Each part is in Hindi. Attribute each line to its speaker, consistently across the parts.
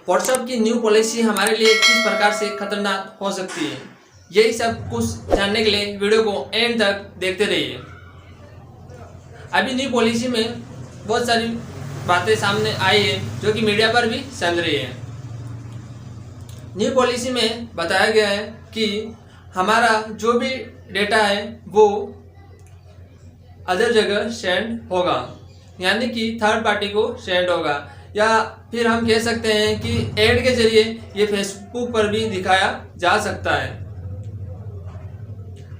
Speaker 1: व्हाट्सएप की न्यू पॉलिसी हमारे लिए किस प्रकार से खतरनाक हो सकती है, यही सब कुछ जानने के लिए वीडियो को एंड तक देखते रहिए। अभी न्यू पॉलिसी में बहुत सारी बातें सामने आई है जो कि मीडिया पर भी चल रही है। न्यू पॉलिसी में बताया गया है कि हमारा जो भी डेटा है वो अदर जगह सेंड होगा, यानी कि थर्ड पार्टी को सेंड होगा, या फिर हम कह सकते हैं कि ऐड के जरिए ये फेसबुक पर भी दिखाया जा सकता है।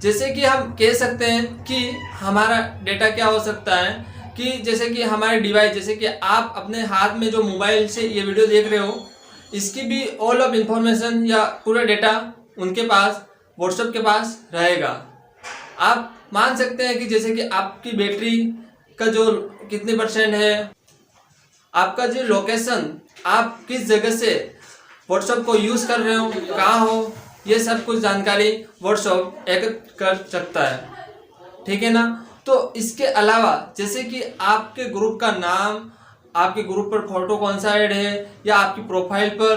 Speaker 1: जैसे कि हम कह सकते हैं कि हमारा डेटा क्या हो सकता है कि जैसे कि हमारे डिवाइस, जैसे कि आप अपने हाथ में जो मोबाइल से ये वीडियो देख रहे हो, इसकी भी ऑल ऑफ इंफॉर्मेशन या पूरा डेटा उनके पास, व्हाट्सएप के पास रहेगा। आप मान सकते हैं कि जैसे कि आपकी बैटरी का जो कितने % है, आपका जो लोकेशन, आप किस जगह से व्हाट्सएप को यूज़ कर रहे हो, कहाँ हो, ये सब कुछ जानकारी व्हाट्सएप एकत्र कर सकता है, ठीक है ना। तो इसके अलावा जैसे कि आपके ग्रुप का नाम, आपके ग्रुप पर फोटो कौन सा ऐड है, या आपकी प्रोफाइल पर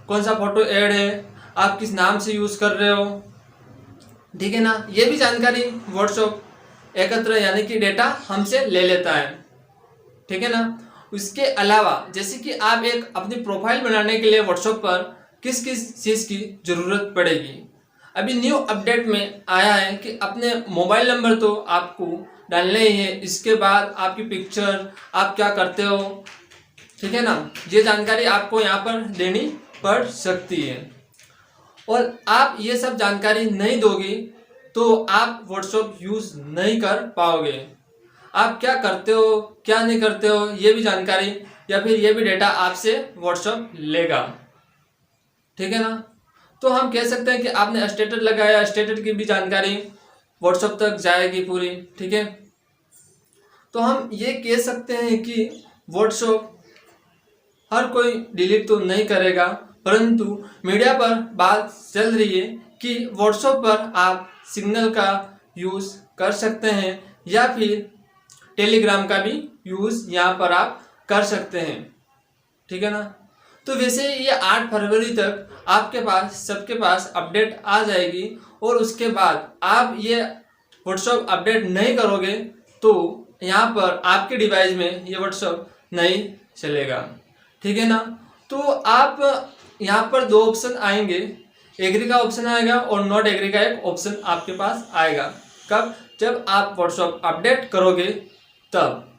Speaker 1: कौन सा फोटो ऐड है, आप किस नाम से यूज़ कर रहे हो, ठीक है ना, ये भी जानकारी व्हाट्सएप एकत्र यानी कि डेटा हमसे ले लेता है, ठीक है ना। इसके अलावा जैसे कि आप एक अपनी प्रोफाइल बनाने के लिए व्हाट्सएप पर किस किस चीज़ की ज़रूरत पड़ेगी, अभी न्यू अपडेट में आया है कि अपने मोबाइल नंबर तो आपको डालने ही है, इसके बाद आपकी पिक्चर, आप क्या करते हो, ठीक है ना, ये जानकारी आपको यहाँ पर देनी पड़ सकती है। और आप ये सब जानकारी नहीं दोगे तो आप व्हाट्सएप यूज़ नहीं कर पाओगे। आप क्या करते हो, क्या नहीं करते हो, ये भी जानकारी या फिर ये भी डेटा आपसे व्हाट्सएप लेगा, ठीक है ना। तो हम कह सकते हैं कि आपने स्टेटस लगाया, स्टेटस की भी जानकारी व्हाट्सएप तक जाएगी पूरी, ठीक है। तो हम ये कह सकते हैं कि व्हाट्सएप हर कोई डिलीट तो नहीं करेगा, परंतु मीडिया पर बात चल रही है कि व्हाट्सएप पर आप सिग्नल का यूज़ कर सकते हैं या फिर टेलीग्राम का भी यूज़ यहाँ पर आप कर सकते हैं, ठीक है ना। तो वैसे ये 8 फरवरी तक आपके पास, सबके पास अपडेट आ जाएगी, और उसके बाद आप ये व्हाट्सएप अपडेट नहीं करोगे तो यहाँ पर आपके डिवाइस में ये व्हाट्सएप नहीं चलेगा, ठीक है ना। तो आप यहाँ पर 2 ऑप्शन आएंगे, एग्री का ऑप्शन आएगा और नॉट एग्री का एक ऑप्शन आपके पास आएगा। कब? जब आप व्हाट्सएप अपडेट करोगे तब।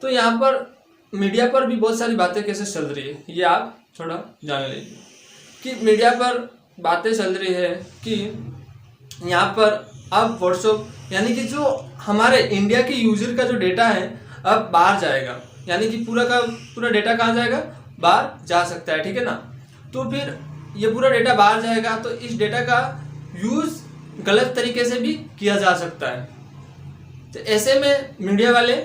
Speaker 1: तो यहाँ पर मीडिया पर भी बहुत सारी बातें कैसे चल रही है, ये आप थोड़ा जान लीजिए कि मीडिया पर बातें चल रही है कि यहाँ पर अब व्हाट्सएप यानी कि जो हमारे इंडिया के यूजर का जो डेटा है अब बाहर जाएगा, यानी कि पूरा का पूरा डेटा कहाँ जाएगा, बाहर जा सकता है, ठीक है ना। तो फिर ये पूरा डेटा बाहर जाएगा तो इस डेटा का यूज़ गलत तरीके से भी किया जा सकता है। तो ऐसे में मीडिया वाले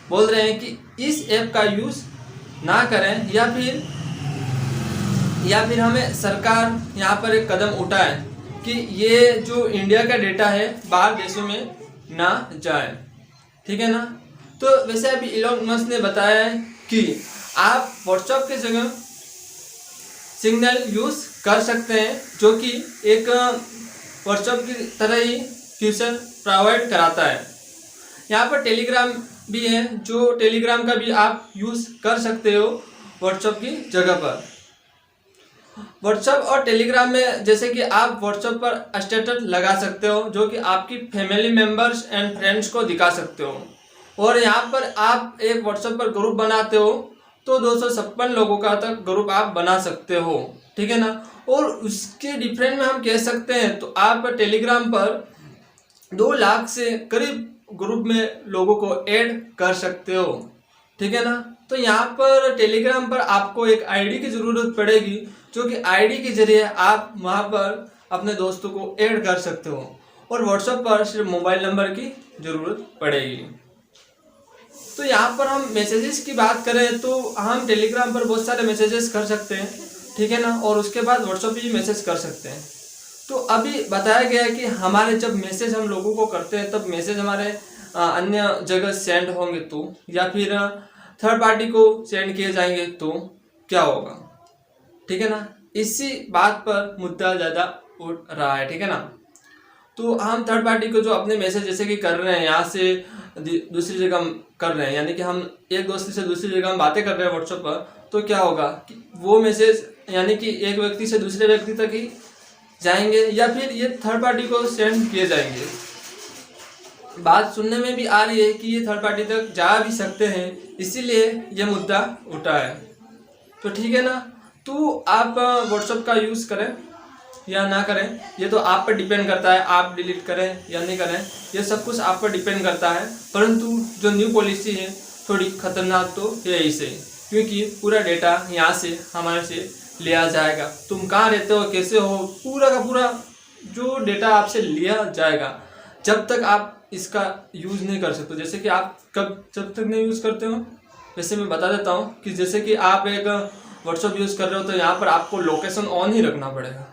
Speaker 1: बोल रहे हैं कि इस ऐप का यूज़ ना करें, या फिर हमें सरकार यहाँ पर एक कदम उठाए कि ये जो इंडिया का डेटा है बाहर देशों में ना जाए, ठीक है ना। तो वैसे अभी इलॉन मस्क ने बताया है कि आप व्हाट्सएप के जगह सिग्नल यूज़ कर सकते हैं, जो कि एक व्हाट्सएप की तरह ही फीचर प्रोवाइड कराता है। यहाँ पर टेलीग्राम भी है, जो टेलीग्राम का भी आप यूज़ कर सकते हो व्हाट्सएप की जगह पर। व्हाट्सएप और टेलीग्राम में जैसे कि आप व्हाट्सएप पर स्टेटस लगा सकते हो, जो कि आपकी फैमिली मेम्बर्स एंड फ्रेंड्स को दिखा सकते हो, और यहाँ पर आप एक व्हाट्सएप पर ग्रुप बनाते हो तो 256 लोगों का तक ग्रुप आप बना सकते हो, ठीक है ना। और उसके डिफरेंट में हम कह सकते हैं तो आप टेलीग्राम पर 2 लाख से करीब ग्रुप में लोगों को ऐड कर सकते हो, ठीक है ना। तो यहाँ पर टेलीग्राम पर आपको एक आईडी की ज़रूरत पड़ेगी, जो कि आईडी के जरिए आप वहाँ पर अपने दोस्तों को ऐड कर सकते हो, और व्हाट्सएप पर सिर्फ मोबाइल नंबर की ज़रूरत पड़ेगी। तो यहाँ पर हम मैसेजेस की बात करें तो हम टेलीग्राम पर बहुत सारे मैसेजेस कर सकते हैं, ठीक है ना, और उसके बाद व्हाट्सएप पे भी मैसेज कर सकते हैं। तो अभी बताया गया है कि हमारे जब मैसेज हम लोगों को करते हैं तब मैसेज हमारे अन्य जगह सेंड होंगे तो, या फिर थर्ड पार्टी को सेंड किए जाएंगे तो, क्या होगा, ठीक है ना। इसी बात पर मुद्दा ज़्यादा उठ रहा है, ठीक है ना। तो हम थर्ड पार्टी को जो अपने मैसेज जैसे कि कर रहे हैं यहाँ से दूसरी जगह कर रहे हैं, यानी कि हम एक दोस्त से दूसरी जगह हम बातें कर रहे हैं व्हाट्सएप पर, तो क्या होगा कि वो मैसेज यानी कि एक व्यक्ति से दूसरे व्यक्ति तक ही जाएंगे या फिर ये थर्ड पार्टी को सेंड किए जाएंगे। बात सुनने में भी आ रही है कि ये थर्ड पार्टी तक जा भी सकते हैं, इसीलिए ये मुद्दा उठा है। तो ठीक है ना, तो आप व्हाट्सएप का यूज़ करें या ना करें ये तो आप पर डिपेंड करता है, आप डिलीट करें या नहीं करें ये सब कुछ आप पर डिपेंड करता है। परंतु जो न्यू पॉलिसी है थोड़ी खतरनाक तो है ही से, क्योंकि पूरा डेटा यहाँ से हमारे से लिया जाएगा। तुम कहाँ रहते हो, कैसे हो, पूरा का पूरा जो डेटा आपसे लिया जाएगा जब तक आप इसका यूज़ नहीं कर सकते। जैसे कि आप जब तक नहीं यूज़ करते हो, वैसे मैं बता देता हूँ कि जैसे कि आप एक व्हाट्सएप यूज़ कर रहे हो तो यहाँ पर आपको लोकेशन ऑन ही रखना पड़ेगा।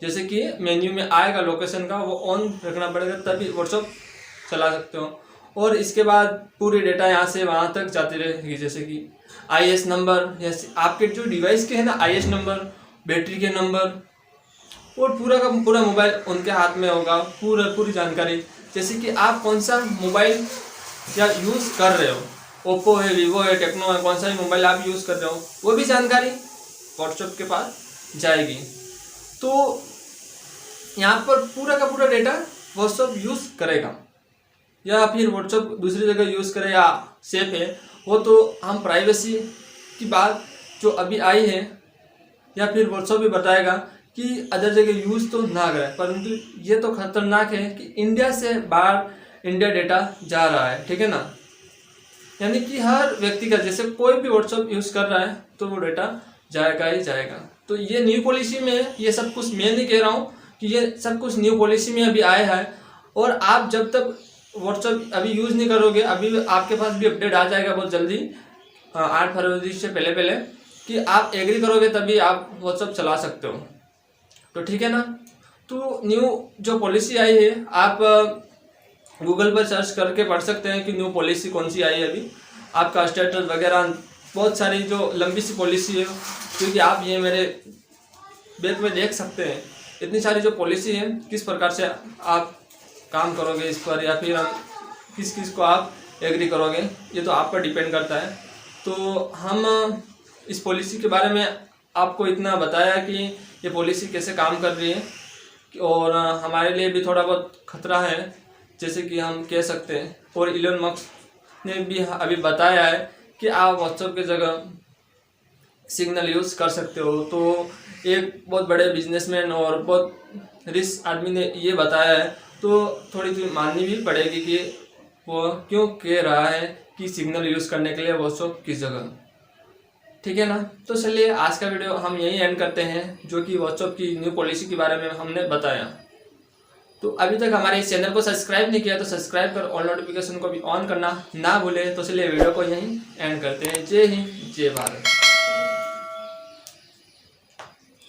Speaker 1: जैसे कि मेन्यू में आएगा लोकेशन का, वो ऑन रखना पड़ेगा तभी व्हाट्सएप चला सकते हो। और इसके बाद पूरी डेटा यहाँ से वहाँ तक जाती रहेगी, जैसे कि आईएस नंबर या आपके जो डिवाइस के हैं ना आईएस नंबर, बैटरी के नंबर, और पूरा का पूरा मोबाइल उनके हाथ में होगा, पूरी जानकारी। जैसे कि आप कौन सा मोबाइल या यूज़ कर रहे हो, ओप्पो है, वीवो है, टेक्नो है, कौन सा भी मोबाइल आप यूज़ कर रहे हो वो भी जानकारी व्हाट्सएप के पास जाएगी। तो यहाँ पर पूरा का पूरा डेटा व्हाट्सएप यूज़ करेगा, या फिर व्हाट्सएप दूसरी जगह यूज़ करे या सेफ है वो तो हम प्राइवेसी की बात जो अभी आई है, या फिर व्हाट्सएप भी बताएगा कि अदर जगह यूज़ तो ना करें। परंतु ये तो खतरनाक है कि इंडिया से बाहर इंडिया डेटा जा रहा है, ठीक है ना। यानी कि हर व्यक्ति का जैसे कोई भी व्हाट्सएप यूज़ कर रहा है तो वो डेटा जाएगा ही जाएगा। तो ये न्यू पॉलिसी में ये सब कुछ मैं नहीं कह रहा हूँ कि ये सब कुछ न्यू पॉलिसी में अभी आया है। और आप जब तक व्हाट्सएप अभी यूज़ नहीं करोगे, अभी आपके पास भी अपडेट आ जाएगा बहुत जल्दी 8 फरवरी से पहले कि आप एग्री करोगे तभी आप व्हाट्सएप चला सकते हो। तो ठीक है ना। तो न्यू जो पॉलिसी आई है आप गूगल पर सर्च करके पढ़ सकते हैं कि न्यू पॉलिसी कौन सी आई है अभी, आपका स्टेटस वगैरह बहुत सारी जो लंबी सी पॉलिसी है, क्योंकि आप ये मेरे बैग में देख सकते हैं इतनी सारी जो पॉलिसी है, किस प्रकार से आप काम करोगे इस पर, या फिर किस किस को आप एग्री करोगे ये तो आप पर डिपेंड करता है। तो हम इस पॉलिसी के बारे में आपको इतना बताया कि ये पॉलिसी कैसे काम कर रही है, और हमारे लिए भी थोड़ा बहुत खतरा है जैसे कि हम कह सकते हैं। और इलोन मस्क ने भी अभी बताया है कि आप व्हाट्सएप की जगह सिग्नल यूज़ कर सकते हो। तो एक बहुत बड़े बिजनेसमैन और बहुत रिच आदमी ने ये बताया है, तो थोड़ी सी माननी भी पड़ेगी कि वो क्यों कह रहा है कि सिग्नल यूज़ करने के लिए व्हाट्सएप की जगह, ठीक है ना। तो चलिए आज का वीडियो हम यहीं एंड करते हैं, जो कि व्हाट्सएप की न्यू पॉलिसी के बारे में हमने बताया। तो अभी तक हमारे इस चैनल को सब्सक्राइब नहीं किया तो सब्सक्राइब कर ऑल नोटिफिकेशन को भी ऑन करना ना भूले। तो चलिए वीडियो को यहीं एंड करते हैं। जय हिंद, जय भारत।